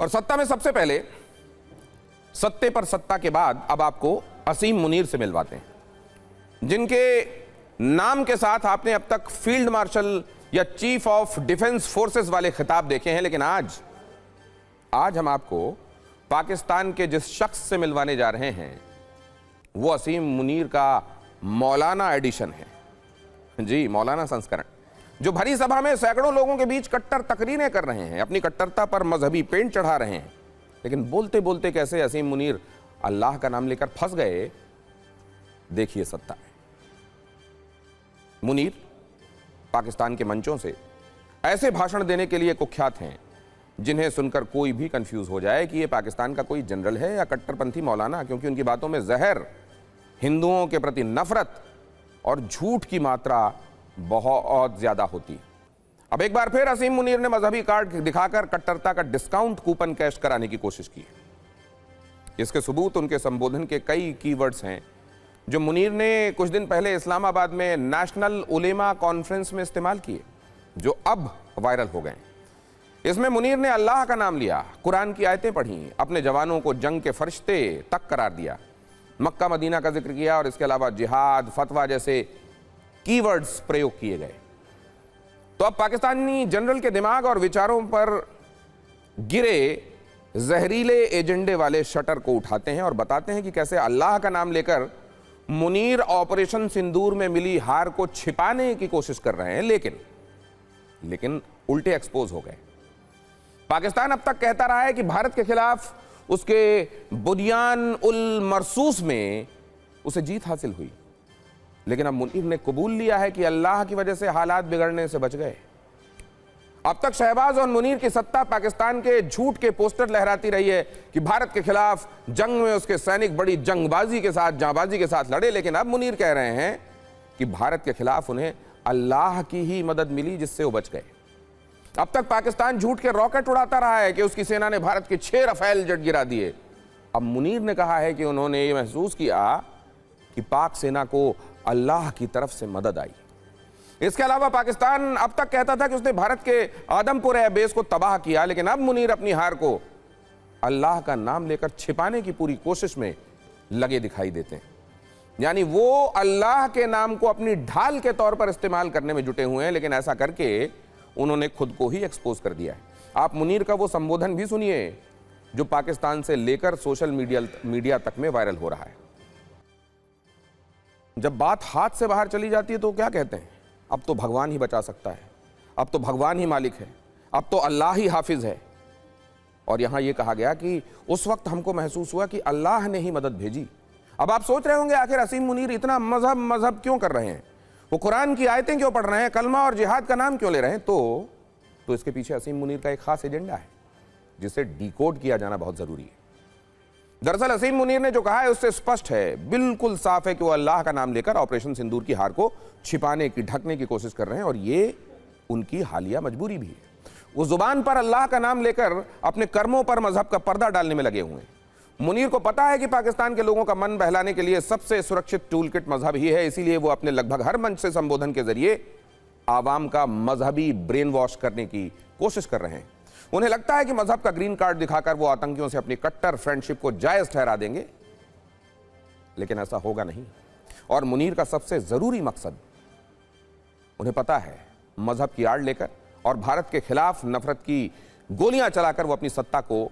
और सत्ता में सबसे पहले सत्ते पर सत्ता के बाद अब आपको असीम मुनीर से मिलवाते हैं, जिनके नाम के साथ आपने अब तक फील्ड मार्शल या चीफ ऑफ डिफेंस फोर्सेस वाले खिताब देखे हैं, लेकिन आज हम आपको पाकिस्तान के जिस शख्स से मिलवाने जा रहे हैं वो असीम मुनीर का मौलाना एडिशन है। जी, मौलाना संस्करण, जो भरी सभा में सैकड़ों लोगों के बीच कट्टर तकरीरें कर रहे हैं, अपनी कट्टरता पर मजहबी पेंट चढ़ा रहे हैं, लेकिन बोलते बोलते कैसे असीम मुनीर अल्लाह का नाम लेकर फंस गए, देखिए सत्ता में। मुनीर पाकिस्तान के मंचों से ऐसे भाषण देने के लिए कुख्यात हैं जिन्हें सुनकर कोई भी कंफ्यूज हो जाए कि ये पाकिस्तान का कोई जनरल है या कट्टरपंथी मौलाना, क्योंकि उनकी बातों में जहर, हिंदुओं के प्रति नफरत और झूठ की मात्रा बहुत ज्यादा होती। अब एक बार फिर असीम मुनीर ने मजहबी कार्ड दिखाकर कट्टरता का डिस्काउंट कूपन कैश कराने की कोशिश की। इसके सबूत उनके संबोधन के कई कीवर्ड्स हैं जो मुनीर ने कुछ दिन पहले इस्लामाबाद में नेशनल उलेमा कॉन्फ्रेंस में इस्तेमाल किए, जो अब वायरल हो गए। इसमें मुनीर ने अल्लाह का नाम लिया, कुरान की आयतें पढ़ी, अपने जवानों को जंग के फरिश्ते तक करार दिया, मक्का मदीना का जिक्र किया और इसके अलावा जिहाद, फतवा जैसे कीवर्ड्स प्रयोग किए गए। तो अब पाकिस्तानी जनरल के दिमाग और विचारों पर गिरे जहरीले एजेंडे वाले शटर को उठाते हैं और बताते हैं कि कैसे अल्लाह का नाम लेकर मुनीर ऑपरेशन सिंदूर में मिली हार को छिपाने की कोशिश कर रहे हैं, लेकिन उल्टे एक्सपोज हो गए। पाकिस्तान अब तक कहता रहा है कि भारत के खिलाफ उसके बुनियान उल मरसूस में उसे जीत हासिल हुई, लेकिन अब मुनीर ने कबूल लिया है कि अल्लाह की वजह से हालात बिगड़ने से बच गए। अब तक शहबाज और मुनीर की सत्ता पाकिस्तान के झूठ के पोस्टर लहराती रही है कि भारत के खिलाफ जंग में उसके सैनिक बड़ी जंगबाजी के साथ, जांबाजी के साथ लड़े, लेकिन अब मुनीर कह रहे हैं कि भारत के खिलाफ उन्हें अल्लाह की ही मदद मिली जिससे वो बच गए। अब तक पाकिस्तान झूठ के रॉकेट उड़ाता रहा है कि उसकी सेना ने भारत के 6 रफेल जेट गिरा दिए। अब मुनीर ने कहा है कि उन्होंने ये महसूस किया कि पाक सेना को अल्लाह की तरफ से मदद आई। इसके अलावा पाकिस्तान अब तक कहता था कि उसने भारत के आदमपुर एयरबेस को तबाह किया, लेकिन अब मुनीर अपनी हार को अल्लाह का नाम लेकर छिपाने की पूरी कोशिश में लगे दिखाई देते हैं। यानी वो अल्लाह के नाम को अपनी ढाल के तौर पर इस्तेमाल करने में जुटे हुए हैं, लेकिन ऐसा करके उन्होंने खुद को ही एक्सपोज कर दिया है। आप मुनीर का वो संबोधन भी सुनिए जो पाकिस्तान से लेकर सोशल मीडिया तक में वायरल हो रहा है। जब बात हाथ से बाहर चली जाती है तो क्या कहते हैं, अब तो भगवान ही बचा सकता है, अब तो भगवान ही मालिक है, अब तो अल्लाह ही हाफिज है। और यहां यह कहा गया कि उस वक्त हमको महसूस हुआ कि अल्लाह ने ही मदद भेजी। अब आप सोच रहे होंगे आखिर असीम मुनीर इतना मजहब क्यों कर रहे हैं, वो कुरान की आयतें क्यों पढ़ रहे हैं, कलमा और जिहाद का नाम क्यों ले रहे हैं। तो इसके पीछे असीम मुनीर का एक खास एजेंडा है जिसे डिकोड किया जाना बहुत जरूरी है। दरअसल असीम मुनीर ने जो कहा है उससे स्पष्ट है, बिल्कुल साफ है कि वो अल्लाह का नाम लेकर ऑपरेशन सिंदूर की हार को छिपाने की, ढकने की कोशिश कर रहे हैं, और ये उनकी हालिया मजबूरी भी है। वो जुबान पर अल्लाह का नाम लेकर अपने कर्मों पर मजहब का पर्दा डालने में लगे हुए हैं। मुनीर को पता है कि पाकिस्तान के लोगों का मन बहलाने के लिए सबसे सुरक्षित टूल किट मजहब ही है, इसीलिए वो अपने लगभग हर मंच से संबोधन के जरिए आवाम का मजहबी ब्रेन वॉश करने की कोशिश कर रहे हैं। उन्हें लगता है कि मजहब का ग्रीन कार्ड दिखाकर वो आतंकियों से अपनी कट्टर फ्रेंडशिप को जायज ठहरा देंगे, लेकिन ऐसा होगा नहीं। और मुनीर का सबसे जरूरी मकसद, उन्हें पता है, मजहब की आड़ लेकर और भारत के खिलाफ नफरत की गोलियां चलाकर वो अपनी सत्ता को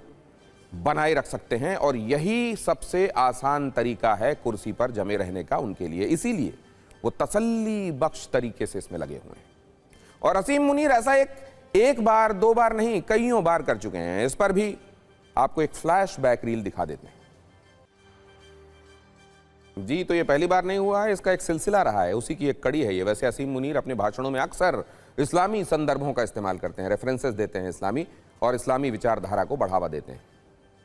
बनाए रख सकते हैं, और यही सबसे आसान तरीका है कुर्सी पर जमे रहने का उनके लिए। इसीलिए वो तसल्ली बख्श तरीके से इसमें लगे हुए हैं। और असीम मुनीर ऐसा एक बार, 2 बार नहीं, कईयों बार कर चुके हैं। इस पर भी आपको एक फ्लैशबैक रील दिखा देते हैं। जी, तो ये पहली बार नहीं हुआ है, इसका एक सिलसिला रहा है, उसी की एक कड़ी है ये। वैसे असीम मुनीर अपने भाषणों में अक्सर इस्लामी संदर्भों का इस्तेमाल करते हैं, रेफरेंसेस देते हैं इस्लामी, और इस्लामी विचारधारा को बढ़ावा देते हैं।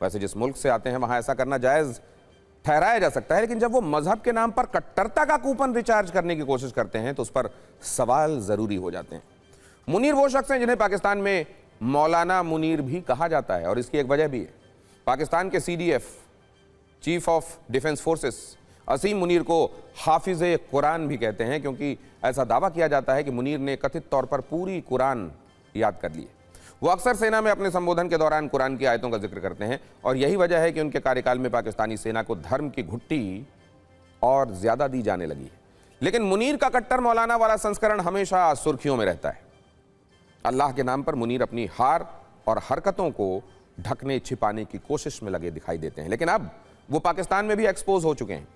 वैसे जिस मुल्क से आते हैं वहां ऐसा करना जायज ठहराया जा सकता है, लेकिन जब वो मजहब के नाम पर कट्टरता का कूपन रिचार्ज करने की कोशिश करते हैं तो उस पर सवाल जरूरी हो जाते हैं। मुनीर वो शख्स हैं जिन्हें पाकिस्तान में मौलाना मुनीर भी कहा जाता है, और इसकी एक वजह भी है। पाकिस्तान के CDF, chief of defence forces, Asim Munir को हाफिज कुरान भी कहते हैं, क्योंकि ऐसा दावा किया जाता है कि मुनीर ने कथित तौर पर पूरी कुरान याद कर ली है। वो अक्सर सेना में अपने संबोधन के दौरान कुरान की आयतों का जिक्र करते हैं और यही वजह है कि उनके कार्यकाल में पाकिस्तानी सेना को धर्म की घुट्टी और ज्यादा दी जाने लगी है। लेकिन मुनीर का कट्टर मौलाना वाला संस्करण हमेशा सुर्खियों में रहता है। अल्लाह के नाम पर मुनीर अपनी हार और हरकतों को ढकने छिपाने की कोशिश में लगे दिखाई देते हैं, लेकिन अब वो पाकिस्तान में भी एक्सपोज हो चुके हैं।